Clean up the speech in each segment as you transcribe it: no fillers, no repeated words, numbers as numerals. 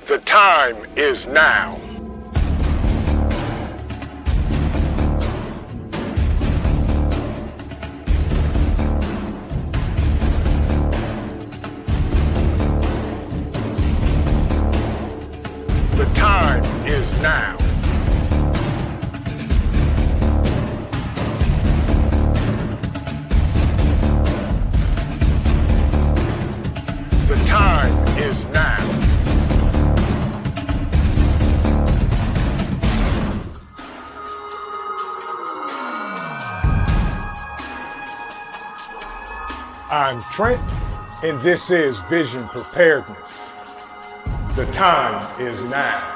The time is now. The time is now. The time is now. I'm Trent, and this is Vision Preparedness. The time is now.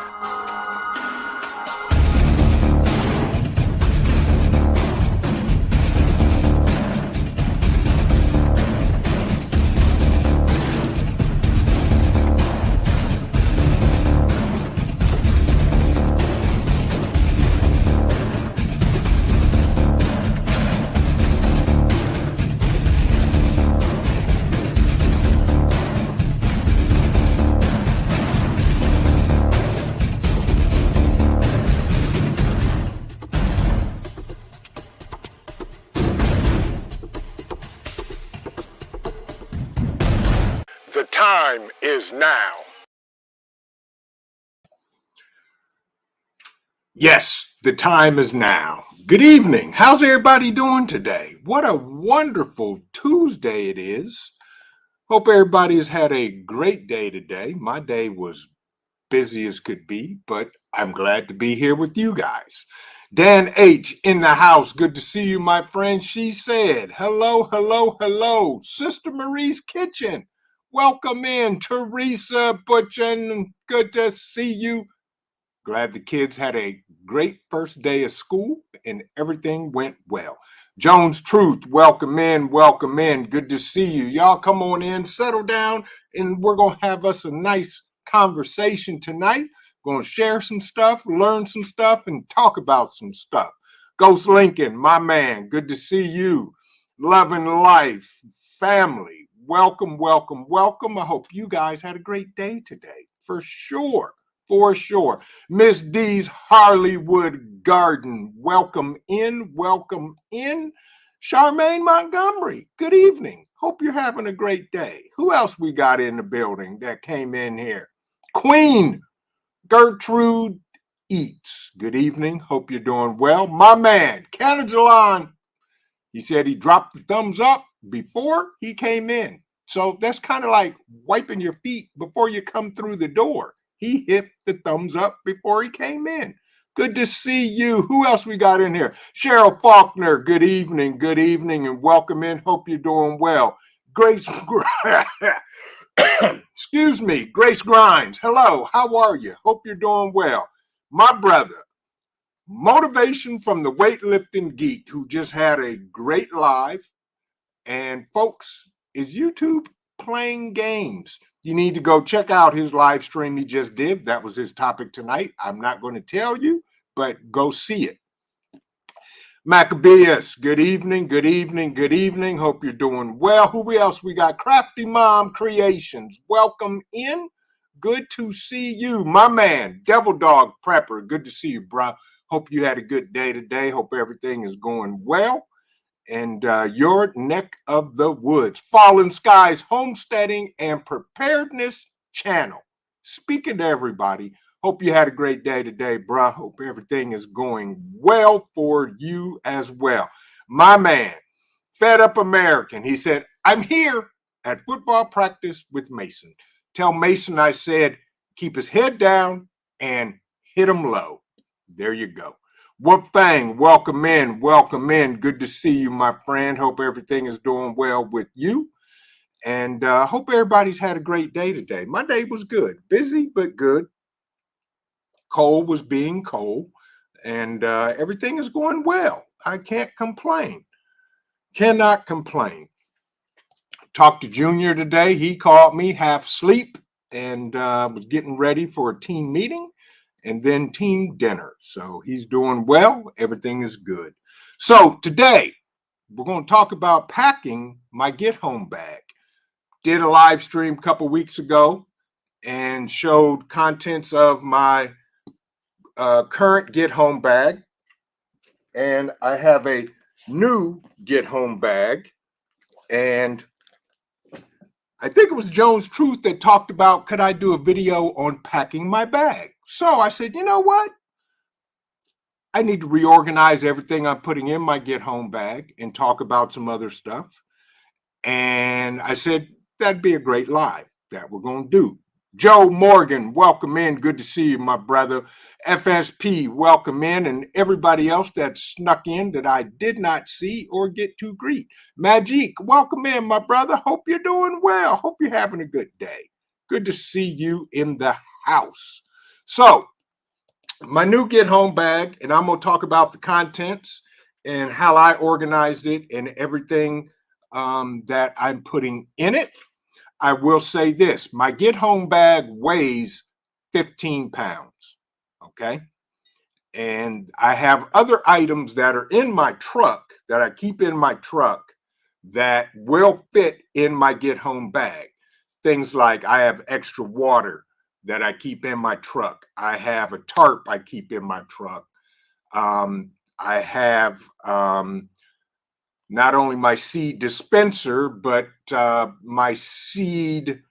The time is now. Yes, the time is now. Good evening. How's everybody doing today? What a wonderful Tuesday it is. Hope everybody has had a great day today. My day was busy as could be, but I'm glad to be here with you guys. Dan H. in the house. Good to see you, my friend. She said, hello, hello, hello. Sister Marie's Kitchen. Welcome in, Teresa Butchin. Good to see you. Glad the kids had a great first day of school and everything went well. Jones Truth, welcome in, welcome in. Good to see you. Y'all come on in, settle down, and we're going to have us a nice conversation tonight. Going to share some stuff, learn some stuff, and talk about some stuff. Ghost Lincoln, my man, good to see you. Loving life, family. Welcome, welcome, welcome. I hope you guys had a great day today. For sure, for sure. Miss D's Harleywood Garden. Welcome in, welcome in. Charmaine Montgomery, good evening. Hope you're having a great day. Who else we got in the building that came in here? Queen Gertrude Eats. Good evening. Hope you're doing well. My man, Canadalon. He said he dropped the thumbs up before he came in. So that's kind of like wiping your feet before you come through the door. He hit the thumbs up before he came in. Good to see you. Who else we got in here? Cheryl Faulkner, good evening, and welcome in. Hope you're doing well. Grace, excuse me, Grace Grimes. Hello, how are you? Hope you're doing well. My brother, Motivation from the Weightlifting Geek, who just had a great live. And folks, is YouTube playing games? You need to go check out his live stream he just did. That was his topic tonight. I'm not going to tell you, but go see it. Maccabeus, good evening, good evening, good evening. Hope you're doing well. Who else we got? Crafty Mom Creations. Welcome in. Good to see you, my man. Devil Dog Prepper. Good to see you, bro. Hope you had a good day today. Hope everything is going well. And your neck of the woods. Fallen Skies Homesteading and Preparedness Channel. Speaking to everybody, hope you had a great day today, bro. Hope everything is going well for you as well. My man, Fed Up American, he said, I'm here at football practice with Mason. Tell Mason I said, keep his head down and hit him low. There you go. Wolfang, welcome in, welcome in. Good to see you, my friend. Hope everything is doing well with you. And hope everybody's had a great day today. My day was good. Busy, but good. Cole was being Cole. And everything is going well. I can't complain. Cannot complain. Talked to Junior today. He called me half asleep and was getting ready for a team meeting. And then team dinner. So he's doing well. Everything is good. So today, we're going to talk about packing my get home bag. Did a live stream a couple weeks ago. and showed contents of my current Get Home bag. And I have a new Get Home bag. And I think it was Jones Truth that talked about, could I do a video on packing my bag? So I said, you know what? I need to reorganize everything I'm putting in my Get Home bag and talk about some other stuff. And I said, that'd be a great live that we're going to do. Joe Morgan, welcome in. Good to see you, my brother. FSP, welcome in. And everybody else that snuck in that I did not see or get to greet. Magic, welcome in, my brother. Hope you're doing well. Hope you're having a good day. Good to see you in the house. So, my new Get Home bag, and I'm going to talk about the contents and how I organized it and everything that I'm putting in it. I will say this, my Get Home bag weighs 15 pounds, okay? And I have other items that are in my truck that I keep in my truck that will fit in my Get Home bag. Things like I have extra water that I keep in my truck. I have a tarp I keep in my truck. I have not only my seed dispenser, but my seed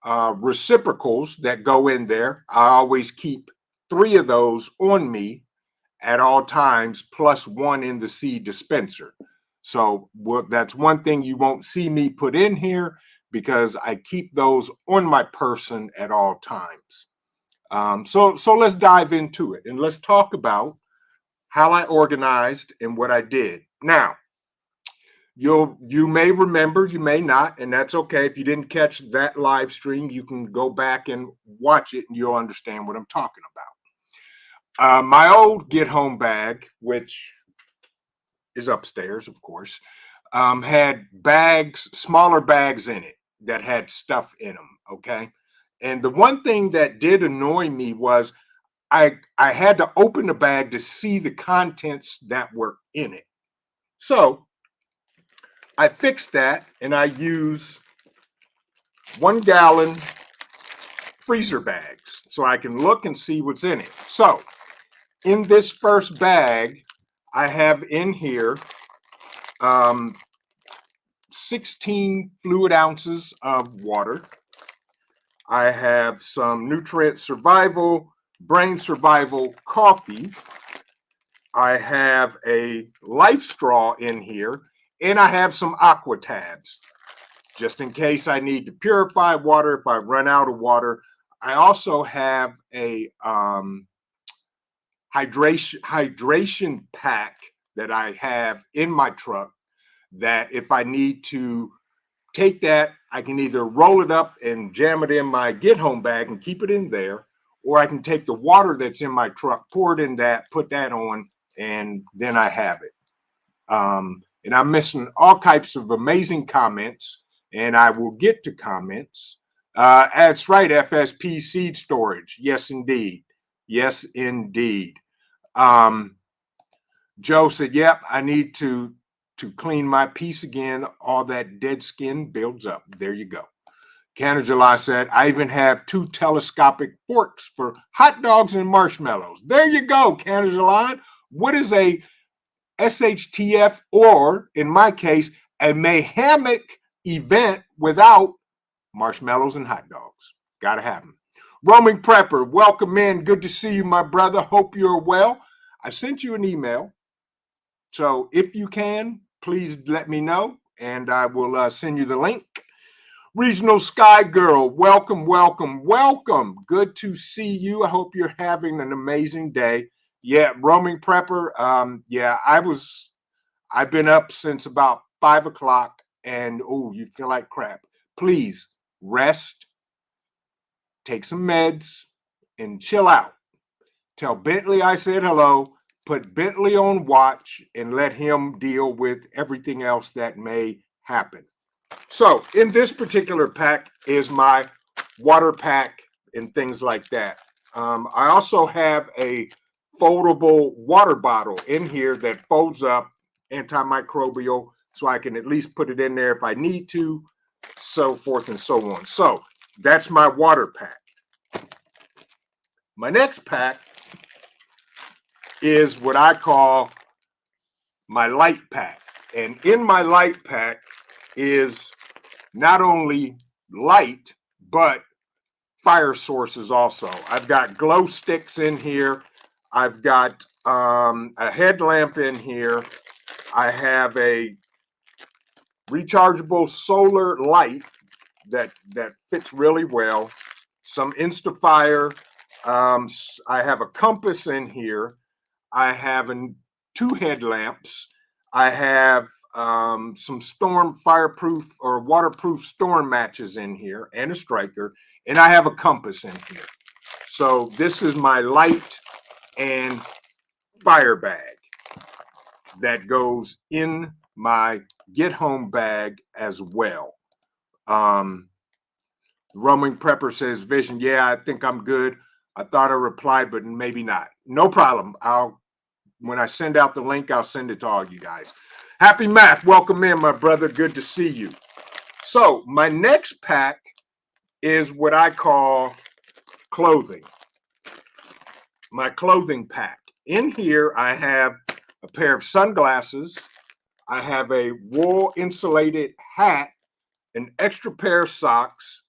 reciprocals that go in there. I always keep 3 of those on me at all times, plus 1 in the seed dispenser. So that's one thing you won't see me put in here because I keep those on my person at all times. So let's dive into it and let's talk about how I organized and what I did. Now, you may remember, you may not, and that's okay. If you didn't catch that live stream, you can go back and watch it and you'll understand what I'm talking about. My old Get Home bag, which is upstairs, of course, had bags, smaller bags in it that had stuff in them. Okay. And the one thing that did annoy me was I had to open the bag to see the contents that were in it. So I fixed that and I use 1-gallon freezer bags so I can look and see what's in it. So in this first bag, I have in here 16 fluid ounces of water. I have some nutrient survival, brain survival coffee. I have a life straw in here, and I have some aqua tabs just in case I need to purify water if I run out of water. I also have a hydration pack that I have in my truck that if I need to take that, I can either roll it up and jam it in my Get Home bag and keep it in there, or I can take the water that's in my truck, pour it in that, put that on, and then I have it. And I'm missing all types of amazing comments, and I will get to comments. That's right, FSP seed storage. Yes, indeed. Yes, indeed. Joe said, yep, I need to clean my piece again. All that dead skin builds up. There you go. Canada said, I even have 2 telescopic forks for hot dogs and marshmallows. There you go, Canada. What is a SHTF, or in my case, a mayhemic event without marshmallows and hot dogs? Gotta have them. Roaming Prepper, welcome in. Good to see you, my brother. Hope you're well. I sent you an email. So if you can, please let me know and I will send you the link. Regional Sky Girl, welcome, welcome, welcome. Good to see you. I hope you're having an amazing day. Yeah, Roaming Prepper. Yeah, I've been up since about 5 o'clock and oh, you feel like crap. Please rest, take some meds, and chill out. Tell Bentley I said hello. Put Bentley on watch and let him deal with everything else that may happen. So in this particular pack is my water pack and things like that. I also have a foldable water bottle in here that folds up, antimicrobial, so I can at least put it in there if I need to, so forth and so on. So That's my water pack. My next pack is what I call my light pack. And in my light pack is not only light, but fire sources also. I've got glow sticks in here. I've got a headlamp in here. I have a rechargeable solar light that fits really well. Some Instafire. I have a compass in here. I have two headlamps. I have some storm fireproof or waterproof storm matches in here and a striker, and I have a compass in here. So this is my light and fire bag that goes in my get home bag as well. Roaming Prepper says, Vision, yeah, I think I'm good. I thought I replied, but maybe not. No problem. When I send out the link, I'll send it to all you guys. Happy Mac, welcome in, my brother. Good to see you. So my next pack is what I call clothing. My clothing pack. In here, I have a pair of sunglasses. I have a wool insulated hat, an extra pair of socks.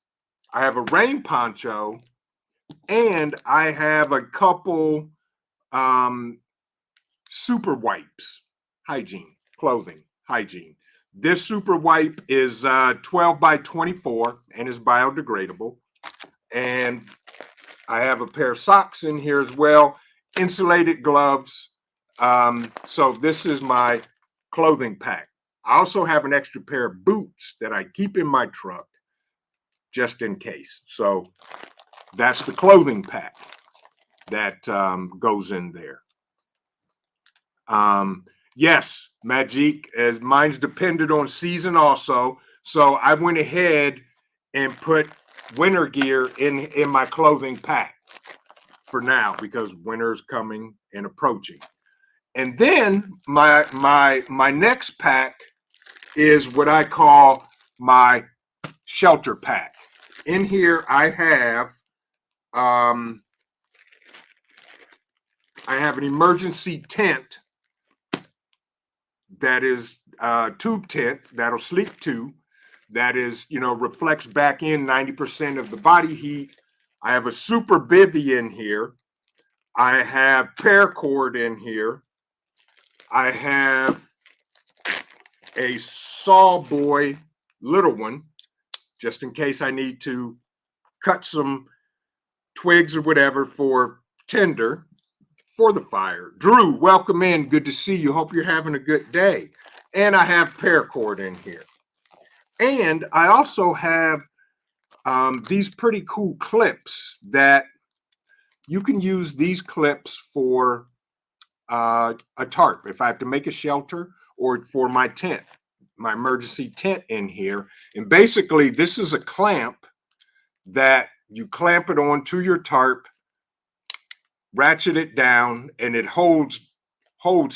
I have a rain poncho, and I have a couple super wipes, clothing, hygiene. This super wipe is 12 by 24 and is biodegradable. And I have a pair of socks in here as well, insulated gloves. So this is my clothing pack. I also have an extra pair of boots that I keep in my truck just in case. So that's the clothing pack that goes in there. Yes, Magic, as mine's depended on season also. So I went ahead and put winter gear in my clothing pack for now because winter's coming and approaching. And then my next pack is what I call my shelter pack. In here I have an emergency tent that is tube tent that'll sleep to, that is, reflects back in 90% of the body heat. I have a super bivy in here. I have paracord in here. I have a saw boy, little one, just in case I need to cut some twigs or whatever for tinder for the fire. Drew, welcome in. Good to see you. Hope you're having a good day. And I have paracord in here. And I also have these pretty cool clips that you can use these clips for a tarp. If I have to make a shelter or for my tent, my emergency tent in here. And basically this is a clamp that you clamp it onto your tarp, ratchet it down, and it holds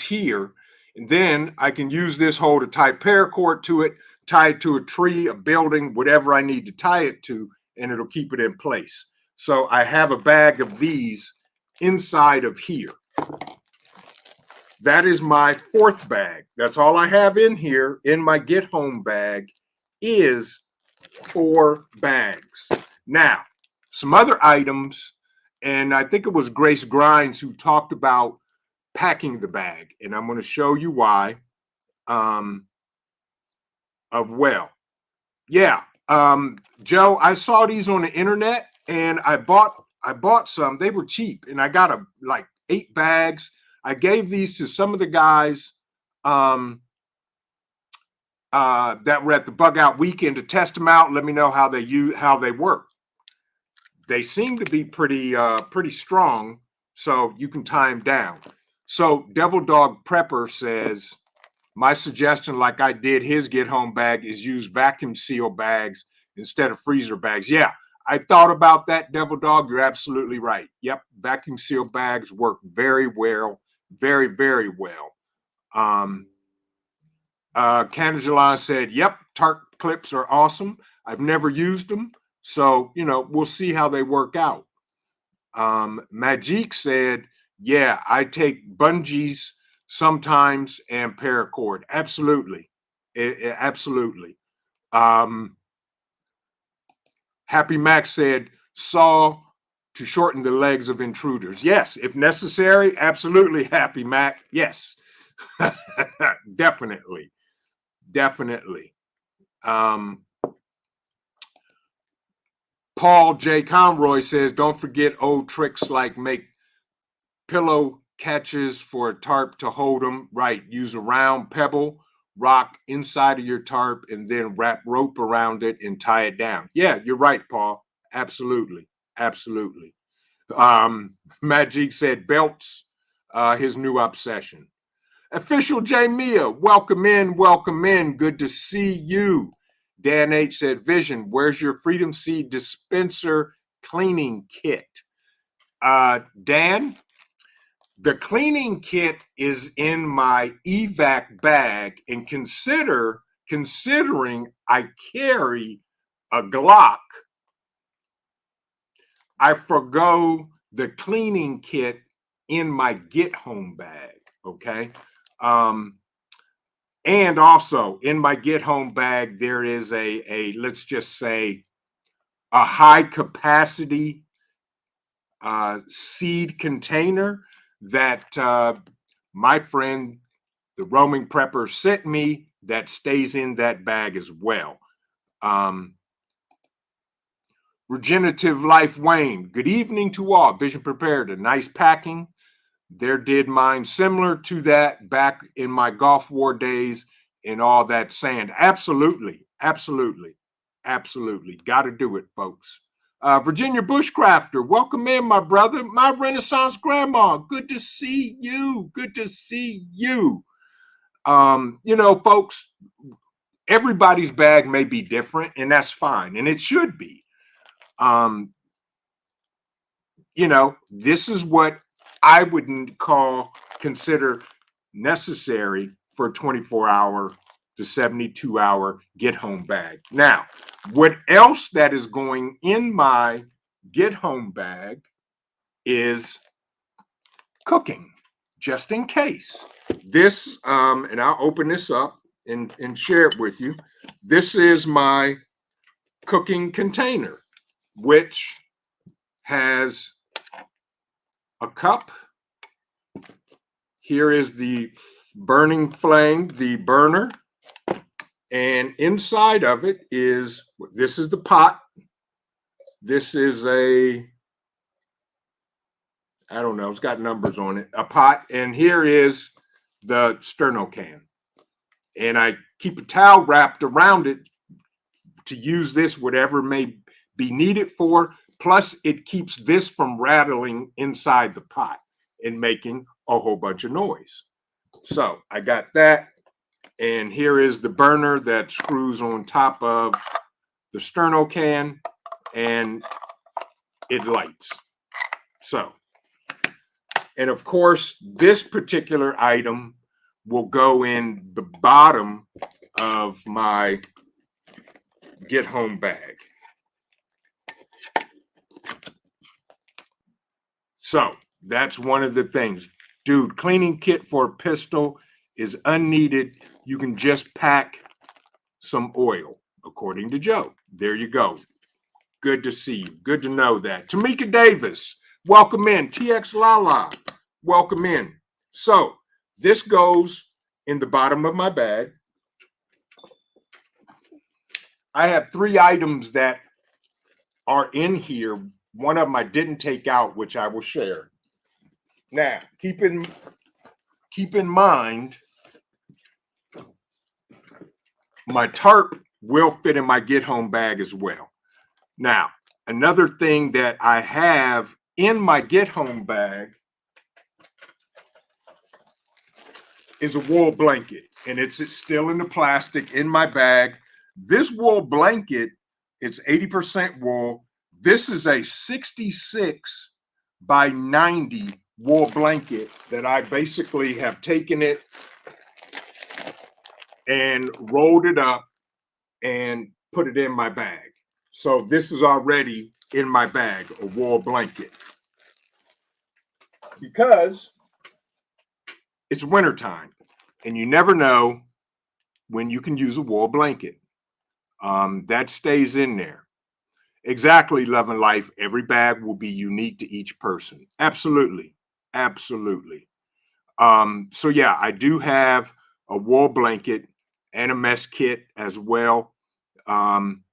here. And then I can use this hole to tie paracord to it, tie it to a tree, a building, whatever I need to tie it to, and it'll keep it in place. So I have a bag of these inside of here. That is my fourth bag. That's all I have in here in my get home bag is 4 bags. Now, some other items, and I think it was Grace Grimes who talked about packing the bag, and I'm going to show you why. Joe, I saw these on the internet, and I bought some. They were cheap, and I got like 8 bags. I gave these to some of the guys that were at the bug out weekend to test them out and let me know how they work. They seem to be pretty strong, so you can tie them down. So Devil Dog Prepper says, my suggestion, like I did his get home bag, is use vacuum seal bags instead of freezer bags. Yeah, I thought about that, Devil Dog. You're absolutely right. Yep, vacuum seal bags work very well, very, very well. Canada said, yep, tarp clips are awesome. I've never used them, So, we'll see how they work out. Majik said, yeah, I take bungees sometimes and paracord. Absolutely. Absolutely. Happy Max said, saw to shorten the legs of intruders. Yes, if necessary, absolutely, Happy Mac. Yes, definitely, definitely. Paul J. Conroy says, don't forget old tricks like make pillow catches for a tarp to hold them. Right, use a round pebble rock inside of your tarp and then wrap rope around it and tie it down. Yeah, you're right, Paul. Absolutely, absolutely. Magic said belts, his new obsession. Official J Mia, welcome in, welcome in. Good to see you. Dan H said, Vision, where's your Freedom Seed dispenser cleaning kit? Dan, the cleaning kit is in my evac bag, and considering I carry a Glock, I forgo the cleaning kit in my get home bag. Okay. And also in my get home bag, there is a let's just say a high capacity seed container that my friend, the roaming prepper, sent me that stays in that bag as well. Regenerative Life Wayne, good evening to all. Vision Prepared, a nice packing. There did mine similar to that back in my Gulf War days and all that sand. Absolutely, absolutely, absolutely. Got to do it, folks. Virginia Bushcrafter, welcome in, my brother. My Renaissance grandma, good to see you. Good to see you. Folks, everybody's bag may be different, and that's fine, and it should be. This is what I wouldn't consider necessary for a 24-hour to 72-hour get home bag. Now, what else that is going in my get home bag is cooking, just in case. This, and I'll open this up and share it with you. This is my cooking container, which has a cup. Here is the burning flame, the burner. And inside of it this is the pot. This is I don't know, it's got numbers on it, a pot. And here is the sterno can. And I keep a towel wrapped around it to use this, whatever may be needed for. Plus, it keeps this from rattling inside the pot and making a whole bunch of noise. So I got that. And here is the burner that screws on top of the sterno can, and it lights. So, and of course, this particular item will go in the bottom of my get home bag. So that's one of the things. Dude, cleaning kit for a pistol is unneeded. You can just pack some oil, according to Joe. There you go. Good to see you. Good to know that. Tamika Davis, welcome in. TX Lala, welcome in. So this goes in the bottom of my bag. I have 3 items that are in here. One of them I didn't take out, which I will share. Now, keep in mind, my tarp will fit in my get home bag as well. Now, another thing that I have in my get home bag is a wool blanket, and it's still in the plastic in my bag. This wool blanket, it's 80% wool. This is a 66 by 90 wool blanket that I basically have taken it and rolled it up and put it in my bag. So this is already in my bag, a wool blanket, because it's wintertime and you never know when you can use a wool blanket. That stays in there. Exactly, Love and Life. Every bag will be unique to each person. Absolutely. Absolutely. So yeah, I do have a wool blanket and a mess kit as well. Um,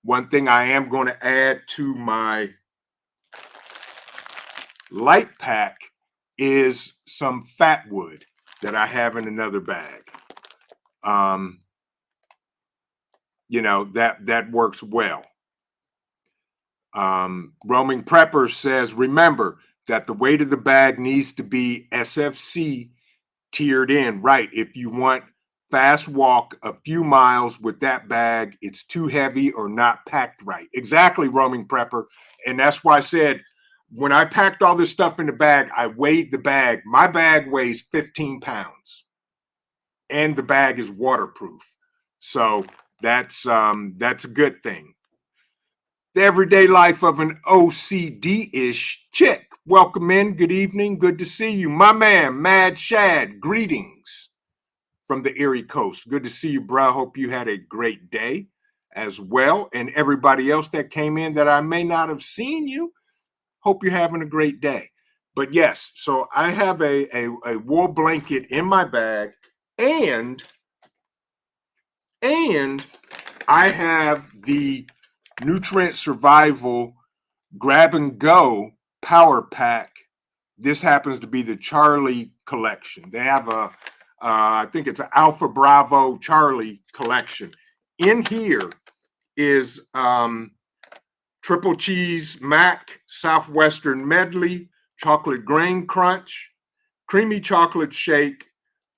One thing I am going to add to my light pack is some fat wood that I have in another bag. Um, that works well. Roaming Prepper says, remember that the weight of the bag needs to be SFC tiered in. Right. If you want fast walk a few miles with that bag, it's too heavy or not packed right. Exactly, Roaming Prepper. And that's why I said, when I packed all this stuff in the bag, I weighed the bag. My bag weighs 15 pounds and the bag is waterproof. So that's a good thing. The everyday life of an OCD-ish chick. Welcome in. Good evening. Good to see you. My man, Mad Shad. Greetings from the Erie Coast. Good to see you, bro. Hope you had a great day as well. And everybody else that came in that I may not have seen you, hope you're having a great day. But yes, so I have a wool blanket in my bag, and I have the Nutrient Survival Grab and Go Power Pack. This happens to be the Charlie collection. They have I think it's an Alpha Bravo Charlie collection. In here is triple cheese mac, Southwestern medley, chocolate grain crunch, creamy chocolate shake,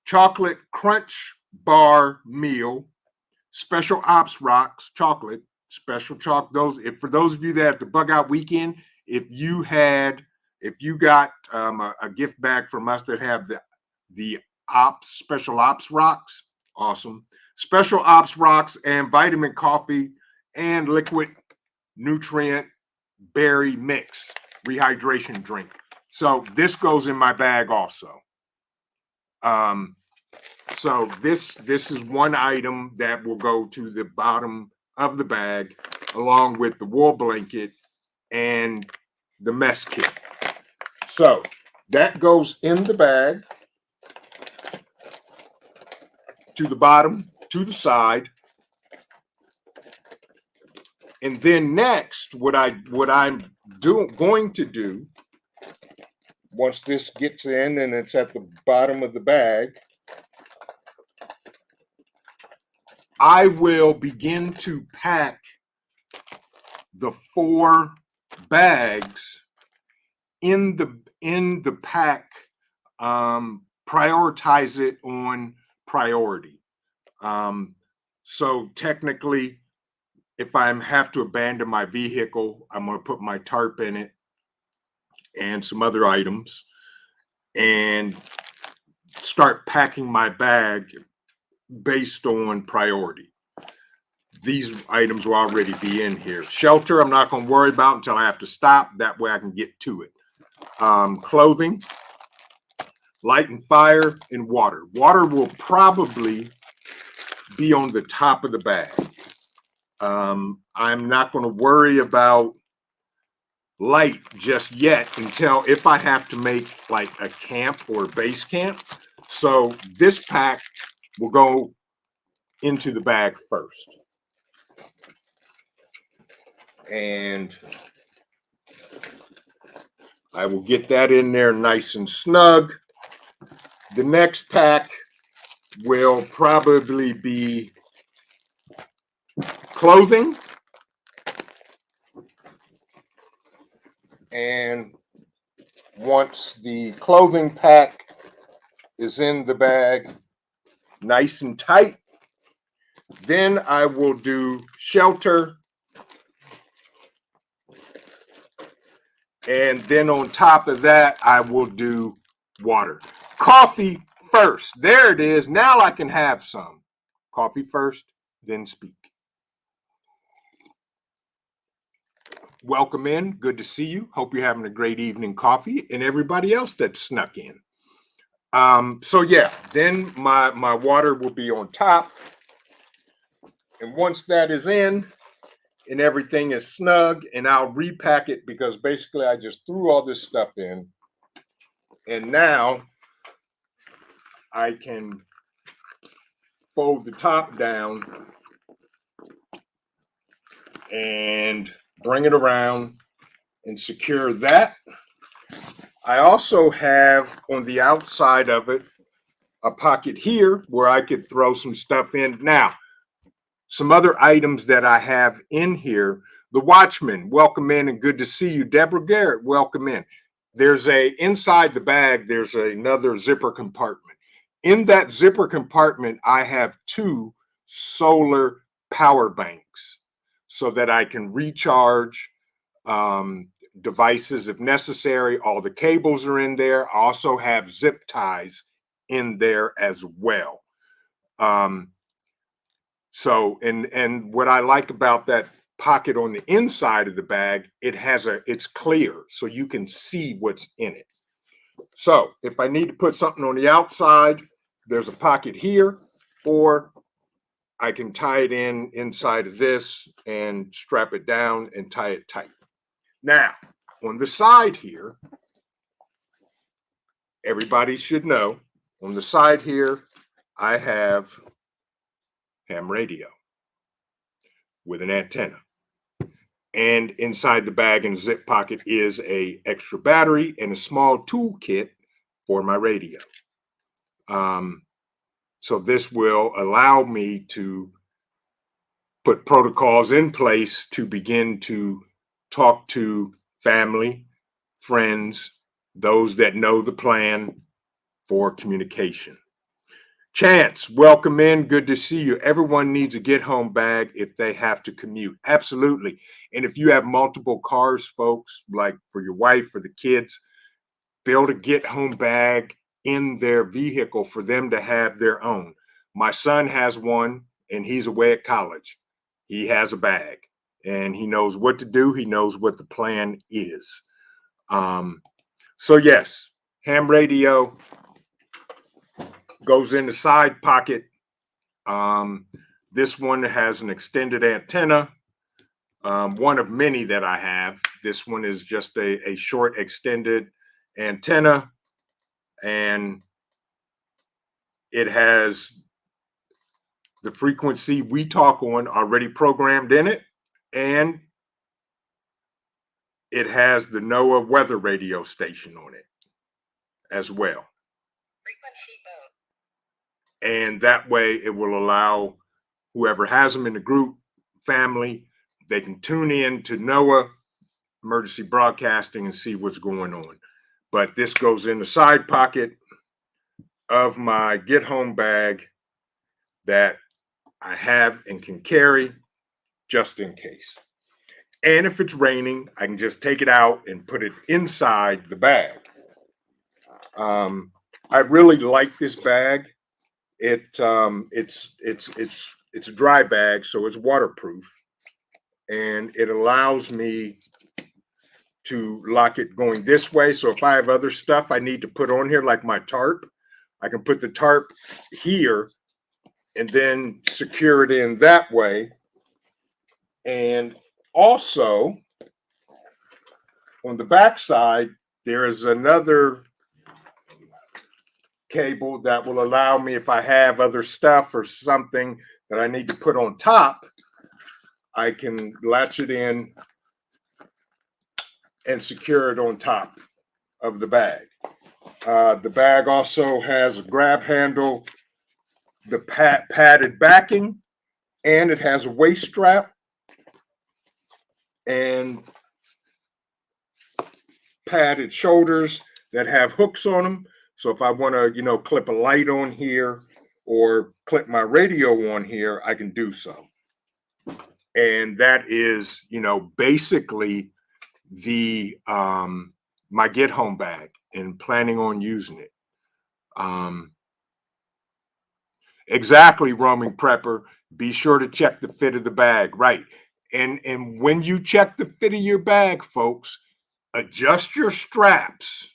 chocolate crunch bar meal, special ops rocks, chocolate, special chalk. For those of you that have the bug out weekend, if you got a gift bag from us that have the special ops rocks, awesome. Special ops rocks and vitamin coffee and liquid nutrient berry mix rehydration drink. So this goes in my bag also. So this is one item that will go to the bottom of the bag, along with the wool blanket and the mess kit. So that goes in the bag, to the bottom, to the side. And then next, what I'm going to do, once this gets in and it's at the bottom of the bag, I will begin to pack the 4 bags in the pack. Prioritize it on priority. So technically, if I have to abandon my vehicle, I'm going to put my tarp in it and some other items and start packing my bag based on priority. These items will already be in here. Shelter, I'm not going to worry about until I have to stop. That way I can get to it. Clothing, light and fire, and water. Water will probably be on the top of the bag. I'm not going to worry about light just yet until if I have to make like a camp or a base camp. So this pack will go into the bag first. And I will get that in there nice and snug. The next pack will probably be clothing. And once the clothing pack is in the bag nice and tight, then I will do shelter. And then on top of that, I will do water. Coffee first. There it is. Now I can have some. Coffee first, then speak. welcome in. Good to see you. Hope you're having a great evening coffee, and everybody else that snuck in. So yeah, then my water will be on top, and once that is in and everything is snug, and I'll repack it because basically I just threw all this stuff in, and now I can fold the top down and bring it around and secure that. I also have on the outside of it a pocket here where I could throw some stuff in. Now, some other items that I have in here. The Watchman, welcome in and good to see you. Deborah Garrett, welcome in. There's inside the bag, there's another zipper compartment. In that zipper compartment, I have two solar power banks so that I can recharge devices if necessary. All the cables are in there. I also have zip ties in there as well. And what I like about that pocket on the inside of the bag, it's clear so you can see what's in it. So if I need to put something on the outside, there's a pocket here, or I can tie it inside of this and strap it down and tie it tight. Now, on the side here, everybody should know, on the side here, I have ham radio with an antenna. And inside the bag in the zip pocket is a extra battery and a small toolkit for my radio. So this will allow me to put protocols in place to begin to talk to family, friends, those that know the plan for communication. Chance, welcome in. Good to see you. Everyone needs a get home bag if they have to commute. Absolutely. And if you have multiple cars, folks, like for your wife, for the kids, build a get home bag in their vehicle for them to have their own. My son has one and he's away at college. He has a bag and he knows what to do. He knows what the plan is. So yes, ham radio goes in the side pocket. This one has an extended antenna, one of many that I have. This one is just a short extended antenna, and it has the frequency we talk on already programmed in it, and it has the NOAA weather radio station on it as well. And that way it will allow whoever has them in the group, family, they can tune in to NOAA emergency broadcasting and see what's going on. But this goes in the side pocket of my get home bag that I have and can carry just in case. And if it's raining, I can just take it out and put it inside the bag. I really like this bag. It's a dry bag, so it's waterproof, and it allows me to lock it going this way. So if I have other stuff I need to put on here, like my tarp, I can put the tarp here and then secure it in that way. And also on the back side, there is another cable that will allow me, if I have other stuff or something that I need to put on top, I can latch it in and secure it on top of the bag. The bag also has a grab handle, the padded backing, and it has a waist strap and padded shoulders that have hooks on them. So if I want to, clip a light on here or clip my radio on here, I can do so. And that is, basically the my get home bag, and planning on using it. Exactly, roaming prepper. Be sure to check the fit of the bag. Right. And when you check the fit of your bag, folks, adjust your straps.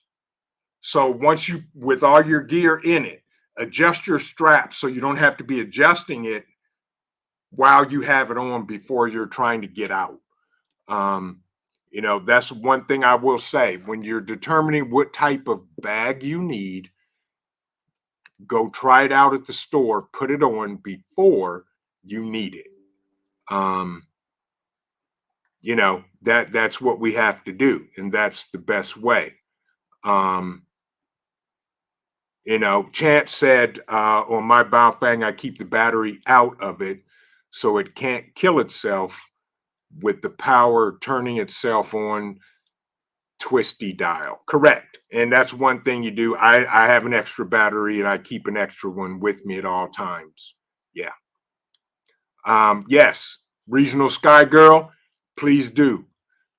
So once you, with all your gear in it, adjust your straps so you don't have to be adjusting it while you have it on before you're trying to get out. Um, that's one thing I will say. When you're determining what type of bag you need, go try it out at the store, put it on before you need it. That's what we have to do, and that's the best way. Chance said on my Baofeng, I keep the battery out of it so it can't kill itself with the power turning itself on twisty dial. Correct. And that's one thing you do. I have an extra battery and I keep an extra one with me at all times. Yeah. Yes. Regional Sky Girl, please do.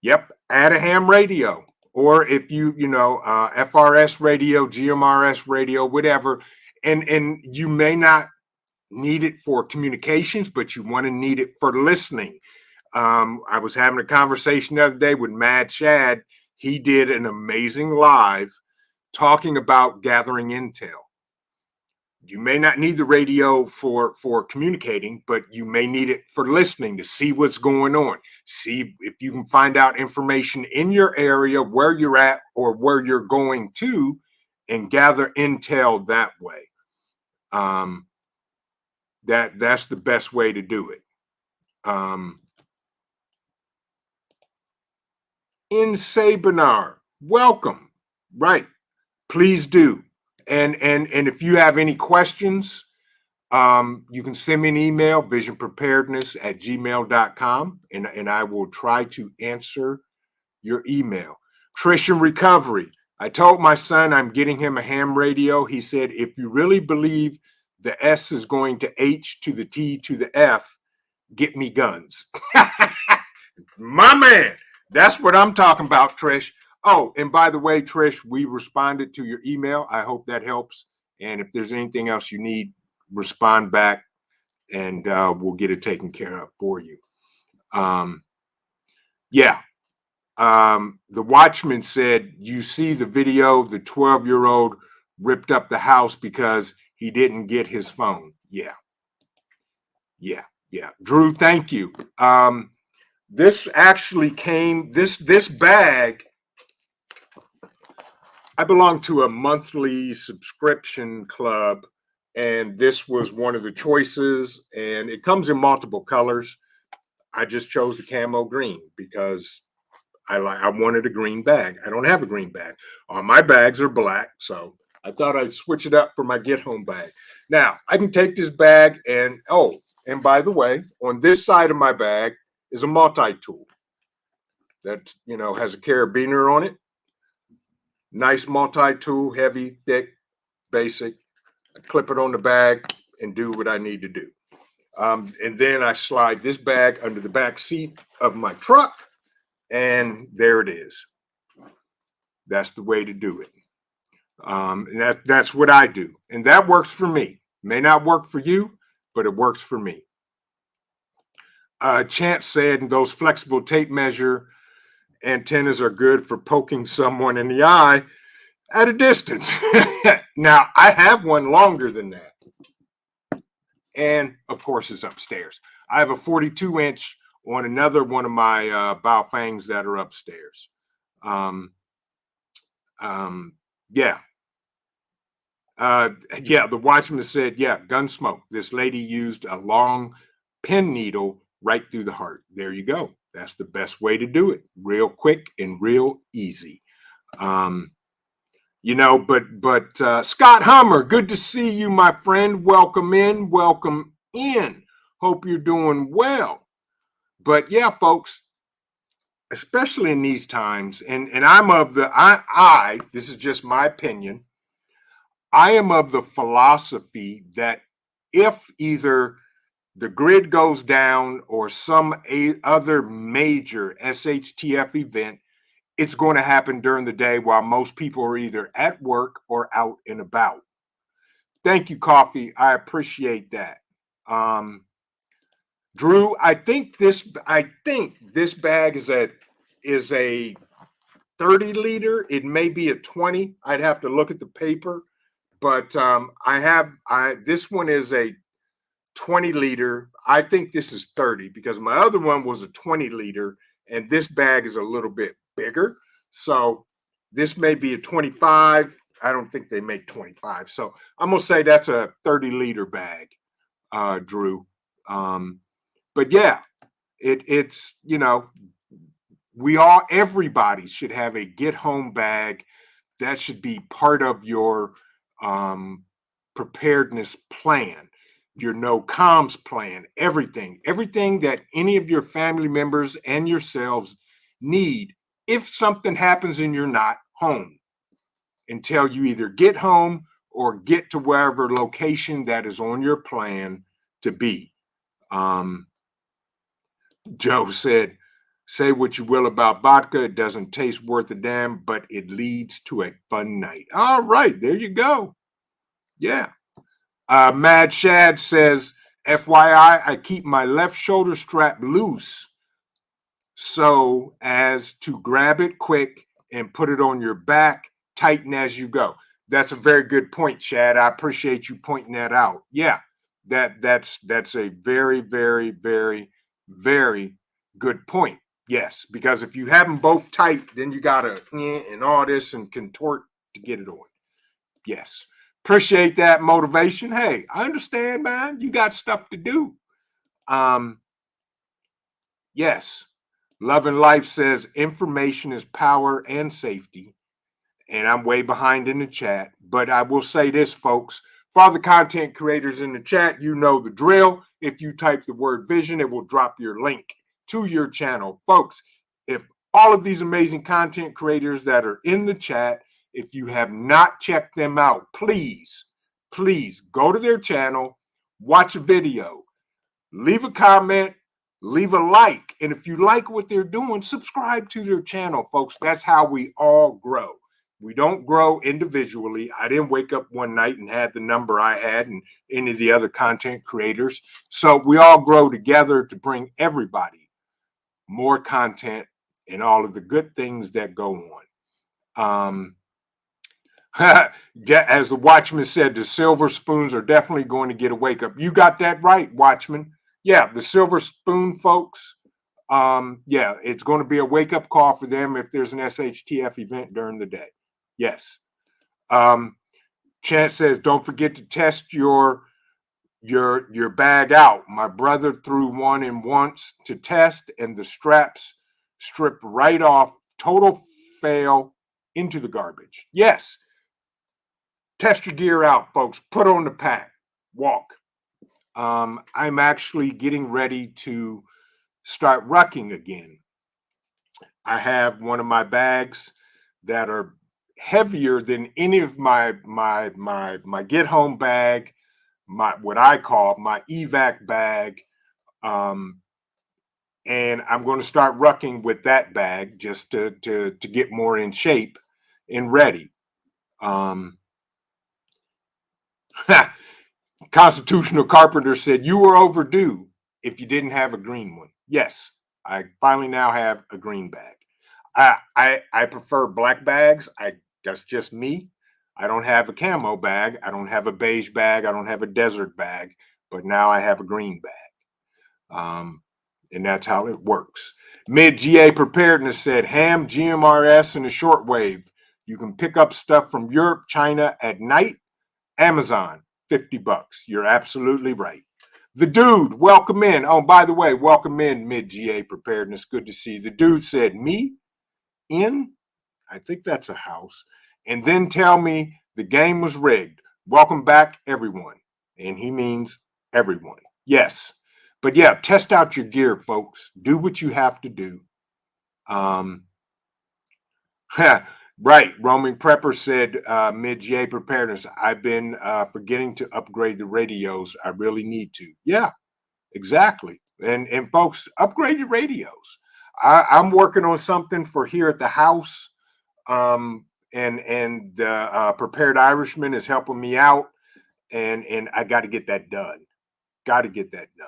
Yep. Add a ham radio. Or if FRS radio, GMRS radio, whatever, and you may not need it for communications, but you want to need it for listening. I was having a conversation the other day with Mad Chad. He did an amazing live talking about gathering intel. You may not need the radio for communicating, but you may need it for listening to see what's going on. See if you can find out information in your area, where you're at or where you're going to, and gather intel that way. That's the best way to do it. In Sabinar, welcome. Right. Please do. And if you have any questions, you can send me an email, visionpreparedness@gmail.com, and I will try to answer your email. Trish and Recovery. I told my son I'm getting him a ham radio. He said, if you really believe the S is going to H to the T to the F, get me guns. My man, that's what I'm talking about, Trish. Oh, and by the way, Trish, we responded to your email. I hope that helps. And if there's anything else you need, respond back and we'll get it taken care of for you. Yeah. The Watchman said, you see the video, the 12-year-old ripped up the house because he didn't get his phone. Yeah. Drew, thank you. This actually came, this bag, I belong to a monthly subscription club, and this was one of the choices, and it comes in multiple colors. I just chose the camo green because I wanted a green bag. I don't have a green bag. All my bags are black, so I thought I'd switch it up for my get home bag. Now, I can take this bag and, and by the way, on this side of my bag is a multi-tool that, has a carabiner on it. Nice multi-tool, heavy, thick, basic. I clip it on the bag and do what I need to do. And then I slide this bag under the back seat of my truck, and there it is. That's the way to do it. And that's what I do. And that works for me. May not work for you, but it works for me. Chance said those flexible tape measure antennas are good for poking someone in the eye at a distance. Now, I have one longer than that. And of course, it's upstairs. I have a 42-inch on another one of my Baofangs that are upstairs. Yeah. The Watchman said, yeah, gun smoke. This lady used a long pin needle right through the heart. There you go. That's the best way to do it. Real quick and real easy. But Scott Hummer, good to see you, my friend. Welcome in. Welcome in. Hope you're doing well. But yeah, folks, especially in these times, and I'm of the, this is just my opinion, I am of the philosophy that if either the grid goes down or some other major SHTF event, it's going to happen during the day while most people are either at work or out and about. Thank you, Coffee. I appreciate that. Drew, I think this bag is a 30 liter. It may be a 20. I'd have to look at the paper, but I this one is a 20 liter. I think this is 30 because my other one was a 20 liter and this bag is a little bit bigger. So this may be a 25. I don't think they make 25. So I'm going to say that's a 30-liter bag, Drew. Um, but yeah, it's, everybody should have a get home bag. That should be part of your um, preparedness plan, your no comms plan, everything that any of your family members and yourselves need if something happens and you're not home until you either get home or get to wherever location that is on your plan to be. Um, Joe said, say what you will about vodka. It doesn't taste worth a damn, but it leads to a fun night. All right, there you go. Yeah. Mad Shad says, FYI, I keep my left shoulder strap loose so as to grab it quick and put it on your back, tighten as you go. That's a very good point, Chad. I appreciate you pointing that out. Yeah, that's a very, very, very, very good point. Yes, because if you have them both tight, then you gotta and all this and contort to get it on. Yes. Appreciate that motivation. Hey, I understand, man. You got stuff to do. Um, yes. Love and Life says information is power and safety. And I'm way behind in the chat. But I will say this, folks. For all the content creators in the chat, you know the drill. If you type the word vision, it will drop your link to your channel. Folks, if all of these amazing content creators that are in the chat, if you have not checked them out, please go to their channel, watch a video, leave a comment, leave a like. And if you like what they're doing, subscribe to their channel, folks. That's how we all grow. We don't grow individually. I didn't wake up one night and had the number I had and any of the other content creators. So we all grow together to bring everybody more content and all of the good things that go on. As the Watchman said, the silver spoons are definitely going to get a wake up. You got that right, Watchman. Yeah, the silver spoon folks. Yeah, it's going to be a wake up call for them if there's an SHTF event during the day. Yes. Chance says, don't forget to test your bag out. My brother threw one in once to test, and the straps stripped right off. Total fail into the garbage. Yes. Test your gear out, folks. Put on the pack. Walk. I'm actually getting ready to start rucking again. I have one of my bags that are heavier than any of my get home bag, my what I call my evac bag. Um, and I'm going to start rucking with that bag just to get more in shape and ready. Um, Constitutional Carpenter said, you were overdue if you didn't have a green one. Yes, I finally now have a green bag. I prefer black bags. That's just me. I don't have a camo bag. I don't have a beige bag. I don't have a desert bag. But now I have a green bag. And that's how it works. Mid GA Preparedness said, ham, GMRS, and the shortwave. You can pick up stuff from Europe, China at night. Amazon, $50. You're absolutely right. The dude, welcome in. Oh, by the way, welcome in Mid GA Preparedness. Good to see you. The dude said, me in? I think that's a house. And then tell me the game was rigged. Welcome back, everyone. And he means everyone. Yes. But yeah, test out your gear, folks. Do what you have to do. Right. Roaming Prepper said, mid GA Preparedness, I've been forgetting to upgrade the radios. I really need to. Yeah, exactly. And folks, upgrade your radios. I'm working on something for here at the house. And the Prepared Irishman is helping me out. And I got to get that done. Got to get that done.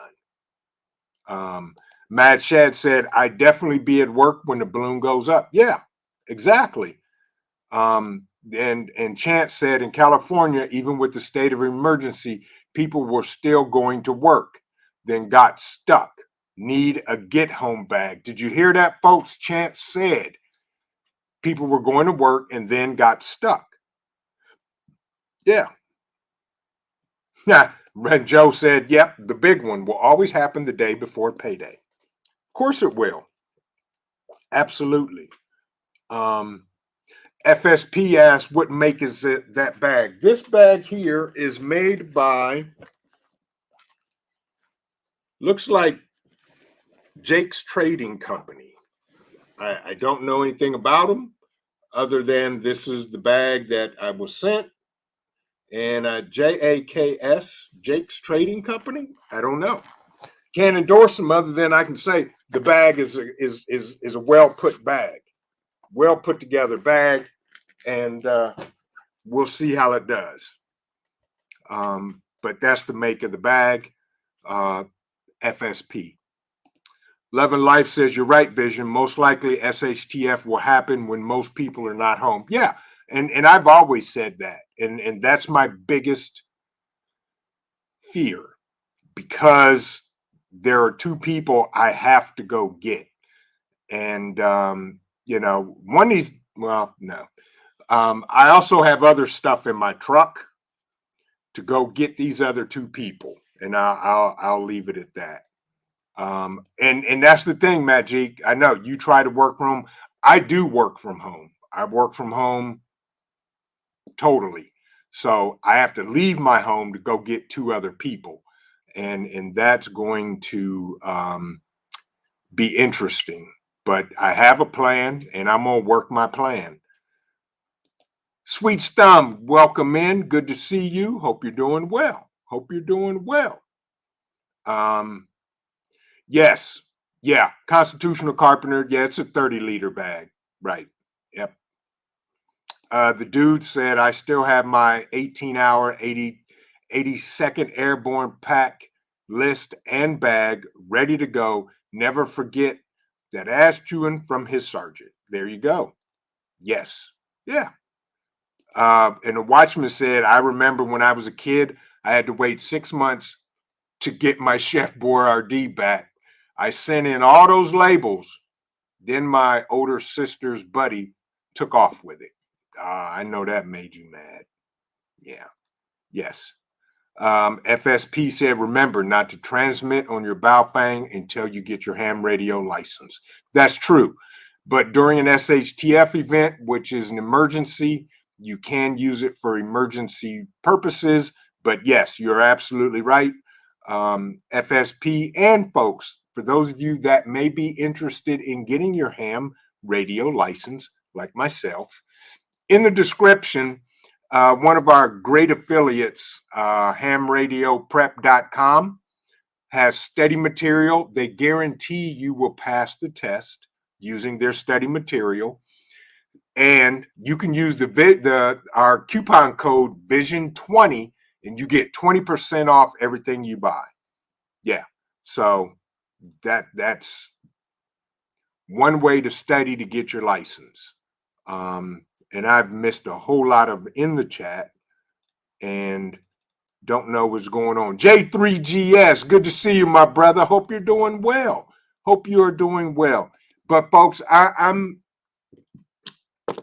Mad Shad said, I definitely be at work when the balloon goes up. Yeah, exactly. And Chance said in California, even with the state of emergency, people were still going to work, then got stuck. Need a get home bag. Did you hear that, folks? Chance said people were going to work and then got stuck. Yeah. Yeah. And Joe said, yep, the big one will always happen the day before payday. Of course it will. Absolutely. FSP asked, what make is it that bag? This bag here is made by, looks like Jake's Trading Company. I don't know anything about them other than this is the bag that I was sent. And JAKS, Jake's Trading Company. I don't know. Can't endorse them other than I can say the bag is a well put bag, well put together bag, and we'll see how it does. But that's the make of the bag, FSP. Love and Life says, you're right, Vision. Most likely SHTF will happen when most people are not home. Yeah, and I've always said that. And that's my biggest fear, because there are two people I have to go get. And, one is, well, no. I also have other stuff in my truck to go get these other two people. And I'll leave it at that. And that's the thing, Magic. I know you try to work from home. I do work from home. I work from home totally. So I have to leave my home to go get two other people. And that's going to be interesting. But I have a plan and I'm gonna work my plan. Sweet Thumb, welcome in. Good to see you. Hope you're doing well. Hope you're doing well. Yes. Yeah. Constitutional Carpenter. Yeah, it's a 30-liter bag. Right. Yep. The dude said, I still have my 18-hour, 82nd Airborne pack list and bag ready to go. Never forget that ass chewing from his sergeant. There you go. Yes. Yeah. And the watchman said, I remember when I was a kid, I had to wait 6 months to get my Chef Boyardee back. I sent in all those labels. Then my older sister's buddy took off with it. I know that made you mad. Yeah. Yes. FSP said, remember not to transmit on your Baofeng until you get your ham radio license. That's true. But during an SHTF event, which is an emergency, you can use it for emergency purposes. But yes, you're absolutely right. FSP and folks, for those of you that may be interested in getting your ham radio license, like myself, in the description, one of our great affiliates, hamradioprep.com, has study material. They guarantee you will pass the test using their study material. And you can use our coupon code VISION20 and you get 20% off everything you buy. Yeah. So that's one way to study to get your license. And I've missed a whole lot of in the chat and don't know what's going on. J3GS, good to see you, my brother. Hope you're doing well. Hope you are doing well. But folks, I'm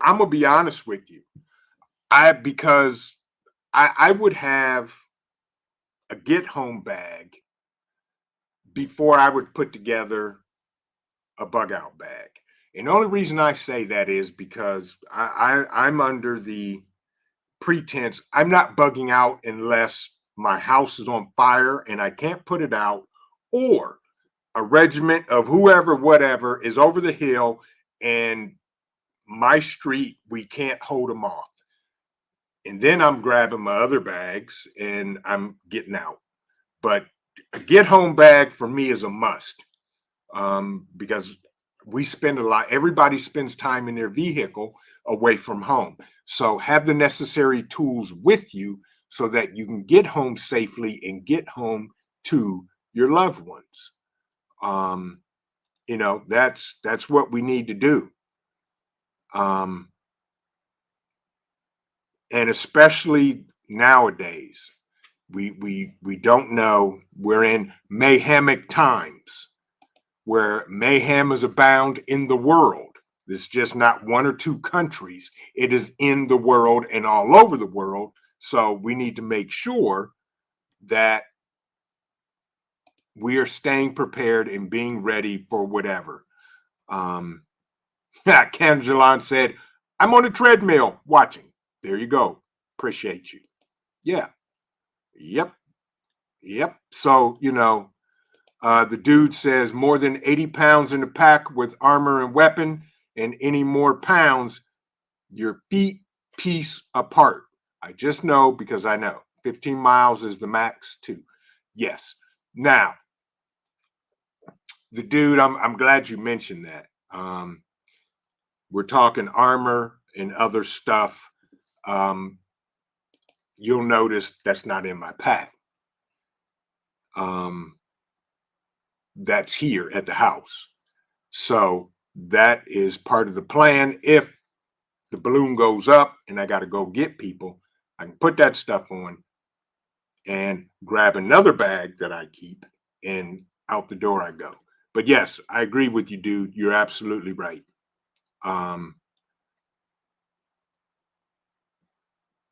gonna be honest with you. Because I would have a get home bag before I would put together a bug out bag. And the only reason I say that is because I'm under the pretense I'm not bugging out unless my house is on fire and I can't put it out, or a regiment of whoever, whatever is over the hill and my street, we can't hold them off. And then I'm grabbing my other bags and I'm getting out. But a get home bag for me is a must, because we spend a lot, everybody spends time in their vehicle away from home. So have the necessary tools with you so that you can get home safely and get home to your loved ones. Um, that's what we need to do. Um, and especially nowadays, we don't know. We're in mayhemic times where mayhem is abound in the world. It's just not one or two countries. It is in the world and all over the world. So we need to make sure that we are staying prepared and being ready for whatever. Um, Cangelon said, I'm on a treadmill watching. There you go. Appreciate you. Yeah. Yep. Yep. So, the dude says more than 80 pounds in the pack with armor and weapon, and any more pounds, your feet piece apart. I just know because I know 15 miles is the max too. Yes. Now, the dude, I'm glad you mentioned that. We're talking armor and other stuff. Um, you'll notice that's not in my pack. Um, that's here at the house. So that is part of the plan. If the balloon goes up and I got to go get people, I can put that stuff on and grab another bag that I keep, and out the door I go. But yes, I agree with you, dude. You're absolutely right. Um,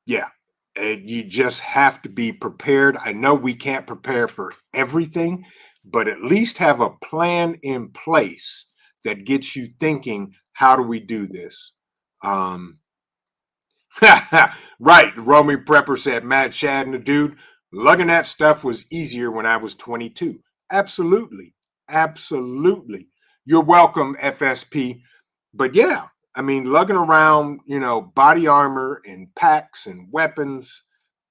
yeah, and you just have to be prepared. I know we can't prepare for everything, but at least have a plan in place that gets you thinking, how do we do this? Um, right. Roaming Prepper said, Matt Shad and the dude, lugging that stuff was easier when I was 22. Absolutely. Absolutely. You're welcome, FSP. But yeah, I mean, lugging around, body armor and packs and weapons,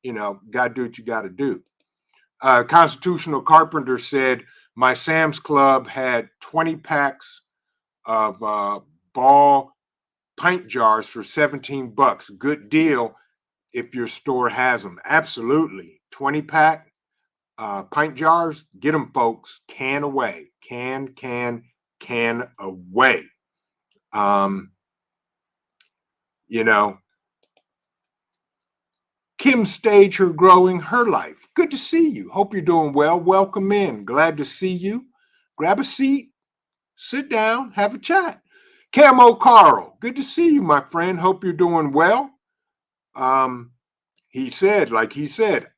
got to do what you got to do. Constitutional Carpenter said, my Sam's Club had 20 packs of ball pint jars for 17 bucks. Good deal if your store has them. Absolutely. 20 pack pint jars, get them, folks. Can away. Can away. Um, you know, Kim stage her growing her life. Good to see you. Hope you're doing well. Welcome in. Glad to see you. Grab a seat, sit down, have a chat. Camo Carl, good to see you, my friend. Hope you're doing well. Um, like he said,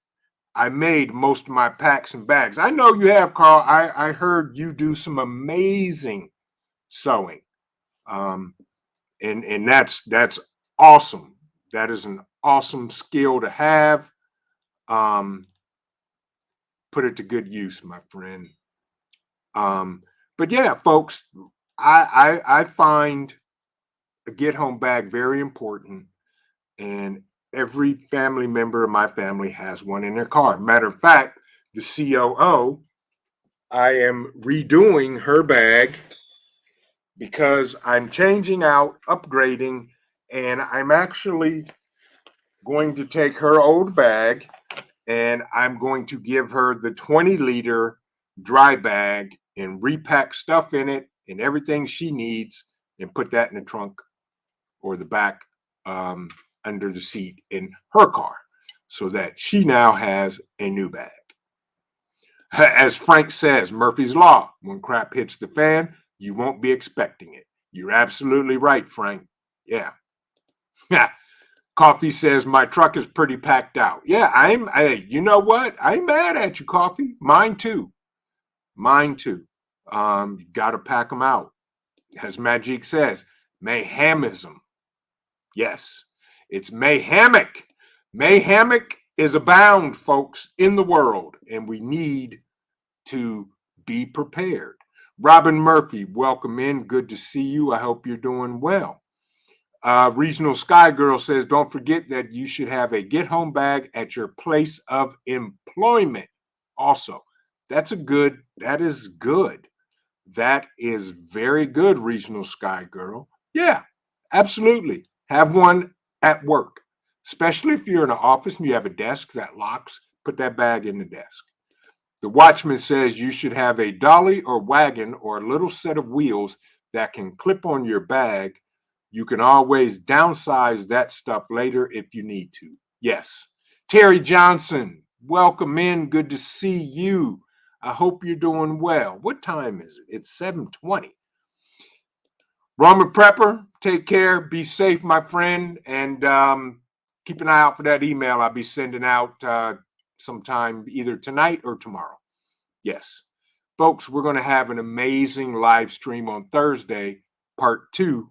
I made most of my packs and bags. I know you have, Carl. I heard you do some amazing sewing. Um, and that's awesome. That is an awesome skill to have. Um, put it to good use, my friend. But yeah, folks, I find a get home bag very important, and every family member of my family has one in their car. Matter of fact, the COO, I am redoing her bag because I'm changing out, upgrading, and I'm actually going to take her old bag and I'm going to give her the 20-liter dry bag and repack stuff in it and everything she needs and put that in the trunk or the back um, under the seat in her car so that she now has a new bag. As Frank says, Murphy's Law, when crap hits the fan, you won't be expecting it. You're absolutely right, Frank. Yeah. Coffee says my truck is pretty packed out. Yeah, hey, you know what? I ain't mad at you, Coffee. Mine too. Mine too. You gotta pack them out. As Magic says, mayhemism. Yes, it's mayhemic. Mayhemic is abound, folks, in the world, and we need to be prepared. Robin Murphy, welcome in. Good to see you. I hope you're doing well. Regional Sky Girl says, don't forget that you should have a get home bag at your place of employment. Also, that is good. That is very good, Regional Sky Girl. Yeah, absolutely. Have one at work, especially if you're in an office and you have a desk that locks, put that bag in the desk. The Watchman says you should have a dolly or wagon or a little set of wheels that can clip on your bag. You can always downsize that stuff later if you need to. Yes. Terry Johnson, welcome in. Good to see you. I hope you're doing well. What time is it? It's 7:20. Roman Prepper, take care. Be safe, my friend. And keep an eye out for that email I'll be sending out sometime either tonight or tomorrow. Yes. Folks, we're going to have an amazing live stream on Thursday, part 2,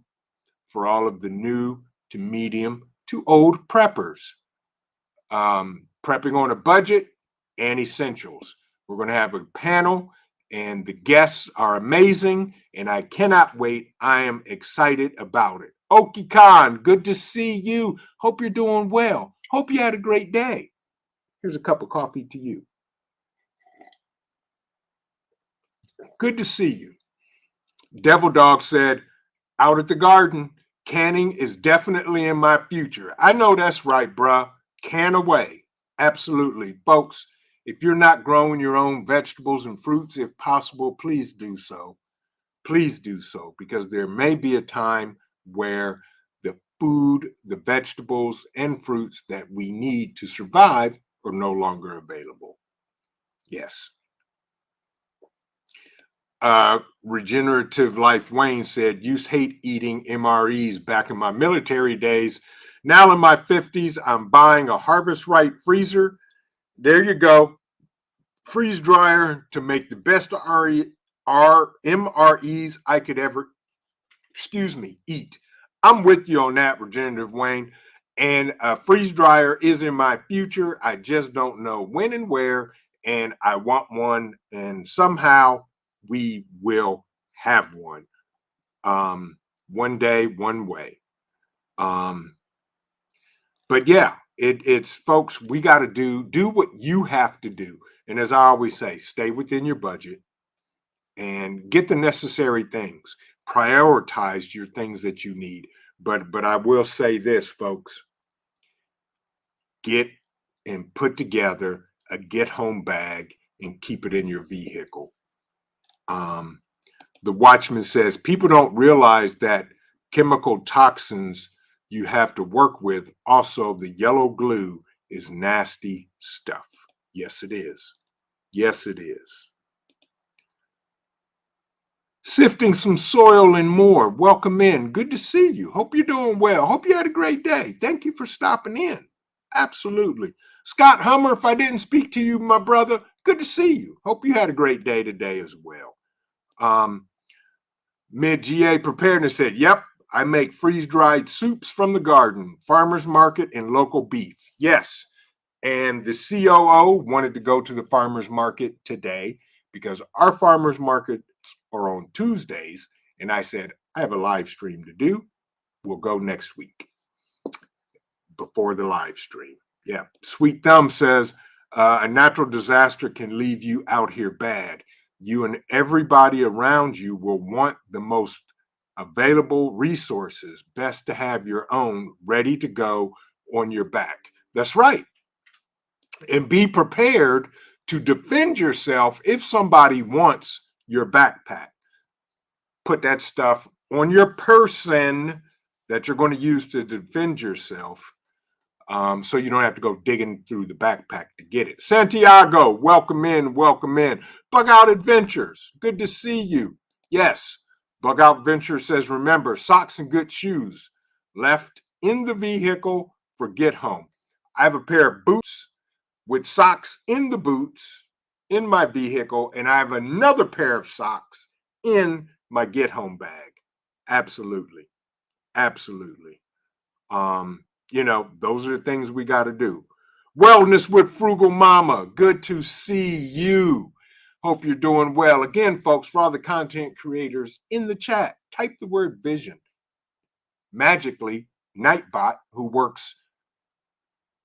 for all of the new to medium to old preppers. Prepping on a budget and essentials. We're going to have a panel, and the guests are amazing, and I cannot wait. I am excited about it. Oki Khan, good to see you. Hope you're doing well. Hope you had a great day. Here's a cup of coffee to you. Good to see you. Devil Dog said, out at the garden, canning is definitely in my future. I know that's right, bruh. Can away. Absolutely. Folks, if you're not growing your own vegetables and fruits, if possible, please do so. Please do so, because there may be a time where the food, the vegetables, and fruits that we need to survive are no longer available. Yes. Regenerative Life Wayne said, used to hate eating MREs back in my military days. Now in my 50s, I'm buying a Harvest Right freezer. There you go. Freeze dryer to make the best MREs I could ever, eat. I'm with you on that, Regenerative Wayne. And a freeze dryer is in my future. I just don't know when and where. And I want one. And somehow we will have one. One day, one way. But yeah, it's folks, we got to do what you have to do. And as I always say, stay within your budget and get the necessary things. Prioritize your things that you need. But I will say this, folks, get and put together a get home bag and keep it in your vehicle. The Watchman says people don't realize that chemical toxins you have to work with. Also, the yellow glue is nasty stuff. Yes, it is. Yes, it is. Sifting some soil and more. Welcome in. Good to see you. Hope you're doing well. Hope you had a great day. Thank you for stopping in. Absolutely. Scott Hummer, if I didn't speak to you, my brother, good to see you. Hope you had a great day today as well. Mid-GA Preparedness said, yep, I make freeze-dried soups from the garden, farmer's market, and local beef. Yes. And the COO wanted to go to the farmer's market today because our farmer's markets are on Tuesdays. And I said, I have a live stream to do. We'll go next week before the live stream. Yeah. Sweet Thumb says, a natural disaster can leave you out here bad. You and everybody around you will want the most available resources. Best to have your own ready to go on your back. That's right. And be prepared to defend yourself if somebody wants your backpack. Put that stuff on your person that you're going to use to defend yourself, so you don't have to go digging through the backpack to get it. Santiago, welcome in, welcome in. Bug Out Adventures, good to see you. Yes, Bug Out Adventure says, remember, socks and good shoes left in the vehicle for get home. I have a pair of boots with socks in the boots in my vehicle, and I have another pair of socks in my get home bag. Absolutely. Absolutely. Those are the things we got to do. Wellness with Frugal Mama. Good to see you. Hope you're doing well. Again, folks, for all the content creators in the chat, type the word vision. Magically, Nightbot, who works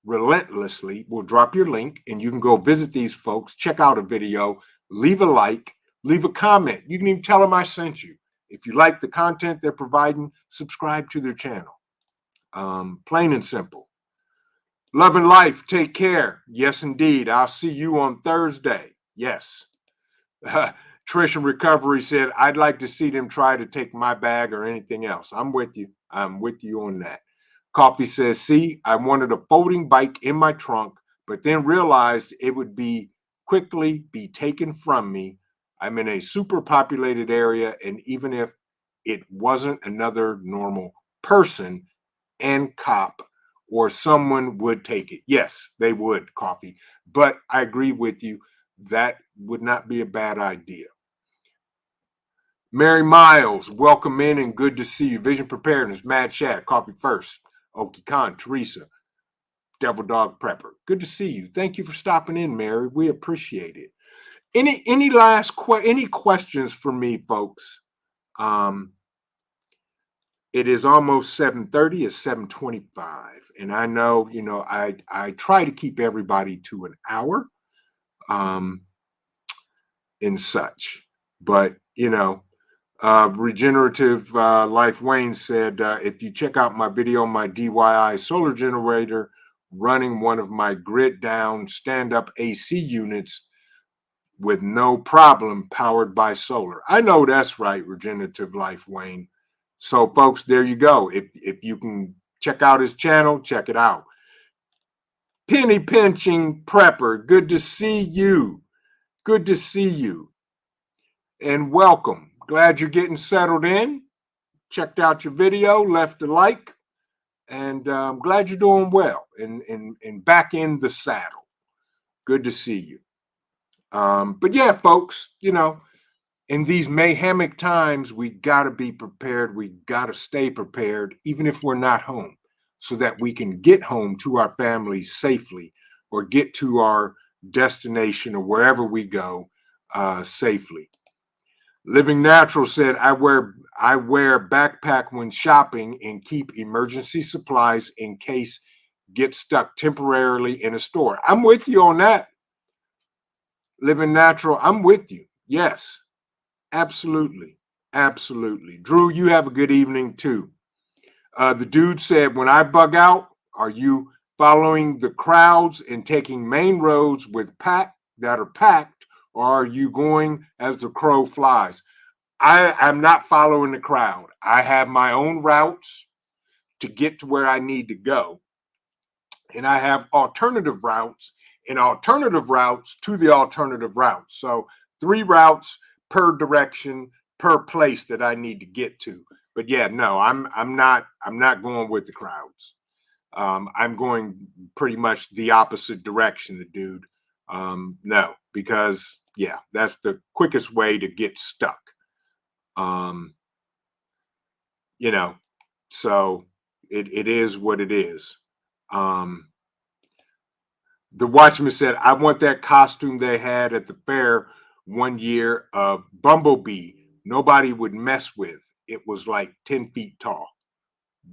relentlessly, will drop your link and you can go visit these folks, check out a video, leave a like, leave a comment. You can even tell them I sent you. If you like the content they're providing, subscribe to their channel. Plain and simple. Love and life. Take care. Yes, indeed. I'll see you on Thursday. Yes. Trish in Recovery said, I'd like to see them try to take my bag or anything else. I'm with you. I'm with you on that. Coffee says, see, I wanted a folding bike in my trunk, but then realized it would be quickly be taken from me. I'm in a super populated area, and even if it wasn't another normal person and cop or someone would take it. Yes, they would, Coffee. But I agree with you. That would not be a bad idea. Mary Miles, welcome in and good to see you. Vision Preparedness, Mad Chat, Coffee First, Okie Khan, Teresa, Devil Dog Prepper. Good to see you. Thank you for stopping in, Mary. We appreciate it. Any questions for me, folks? It is almost 7:30. It's 7:25, and I know I try to keep everybody to an hour, um, and such, but Regenerative Life Wayne said, if you check out my video on my DIY solar generator running one of my grid down stand up AC units with no problem powered by solar. I know that's right, Regenerative Life Wayne. So, folks, there you go. If you can check out his channel, check it out. Penny Pinching Prepper, good to see you. Good to see you. And welcome. Glad you're getting settled in. Checked out your video, left a like, and I'm glad you're doing well and back in the saddle. Good to see you. But yeah, folks, in these mayhemic times, we got to be prepared. We got to stay prepared, even if we're not home, so that we can get home to our families safely or get to our destination or wherever we go safely. Living Natural said, I wear backpack when shopping and keep emergency supplies in case get stuck temporarily in a store. I'm with you on that. Living Natural, I'm with you. Yes, absolutely. Absolutely. Drew, you have a good evening too. The dude said, when I bug out, are you following the crowds and taking main roads that are packed, or are you going as the crow flies? I am not following the crowd. I have my own routes to get to where I need to go. And I have alternative routes and alternative routes to the alternative routes. So 3 routes per direction per place that I need to get to. But yeah, no, I'm not going with the crowds. I'm going pretty much the opposite direction, the dude. No, because yeah, that's the quickest way to get stuck. Um, you know, so it is what it is. Um, the Watchman said, I want that costume they had at the fair one year of Bumblebee. Nobody would mess with. It was like 10 feet tall.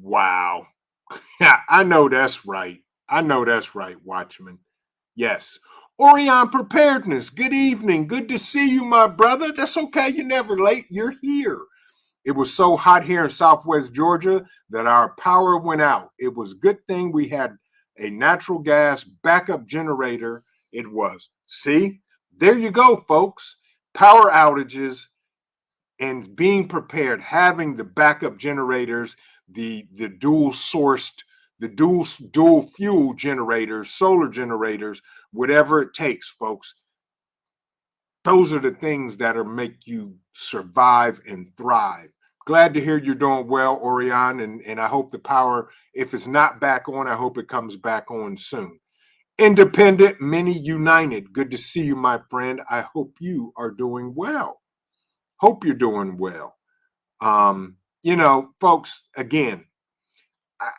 Wow. Yeah, I know that's right. I know that's right, Watchman. Yes. Orion Preparedness, good evening. Good to see you, my brother. That's okay. You're never late. You're here. It was so hot here in Southwest Georgia that our power went out. It was a good thing we had a natural gas backup generator. It was. See, there you go, folks. Power outages and being prepared, having the backup generators, the dual sourced, the dual fuel generators, solar generators, whatever it takes, folks. Those are the things that are make you survive and thrive. Glad to hear you're doing well, Orion, and I hope the power, if it's not back on, I hope it comes back on soon. Independent, many united. Good to see you, my friend. I hope you are doing well. Hope you're doing well. Folks, again, I,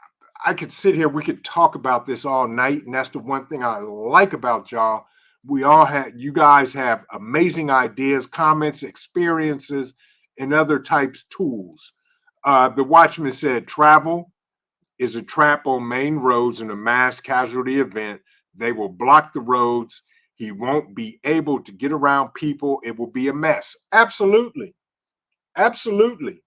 I could sit here, we could talk about this all night, and that's the one thing I like about y'all. You guys have amazing ideas, comments, experiences, and other types tools. The Watchman said, travel is a trap on main roads in a mass casualty event. They will block the roads. He won't be able to get around people. It will be a mess. Absolutely. Absolutely.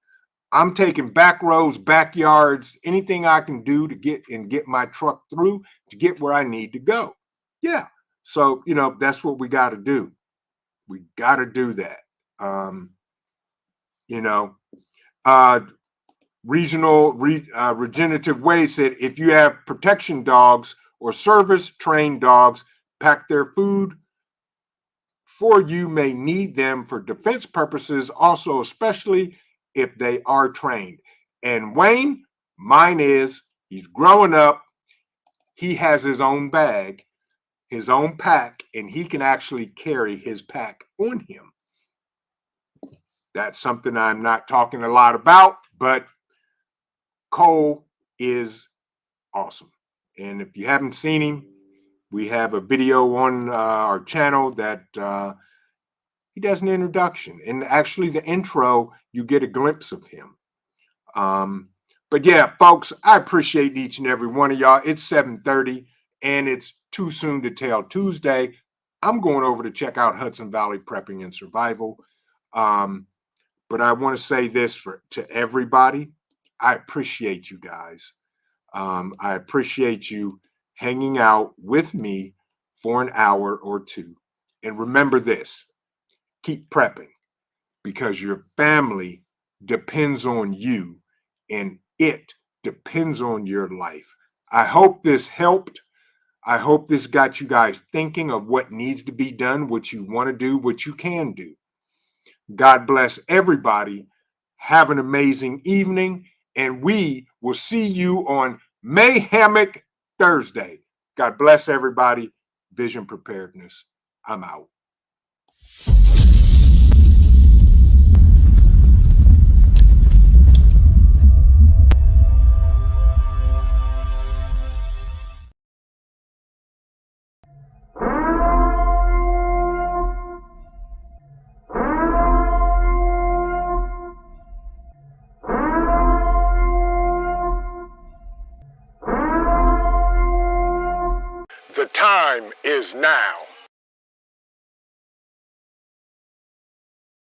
I'm taking back roads, backyards, anything I can do to get my truck through to get where I need to go. Yeah. So, that's what we got to do. We got to do that. You know, uh, regenerative Wade said, if you have protection dogs or service trained dogs, pack their food for you may need them for defense purposes, also, especially if they are trained. And Wayne, mine is, he's growing up, he has his own bag, his own pack, and he can actually carry his pack on him. That's something I'm not talking a lot about, but Cole is awesome. And if you haven't seen him, we have a video on our channel that he does an introduction. And actually, the intro, you get a glimpse of him. But yeah, folks, I appreciate each and every one of y'all. It's 7:30 and it's Too Soon to Tell Tuesday. I'm going over to check out Hudson Valley Prepping and Survival. But I want to say this to everybody. I appreciate you guys. I appreciate you hanging out with me for an hour or two. And remember this, keep prepping because your family depends on you and it depends on your life. I hope this helped. I hope this got you guys thinking of what needs to be done, what you want to do, what you can do. God bless everybody. Have an amazing evening, and we will see you on Mayhemic Thursday. God bless everybody. Vision Preparedness. I'm out. The time is now.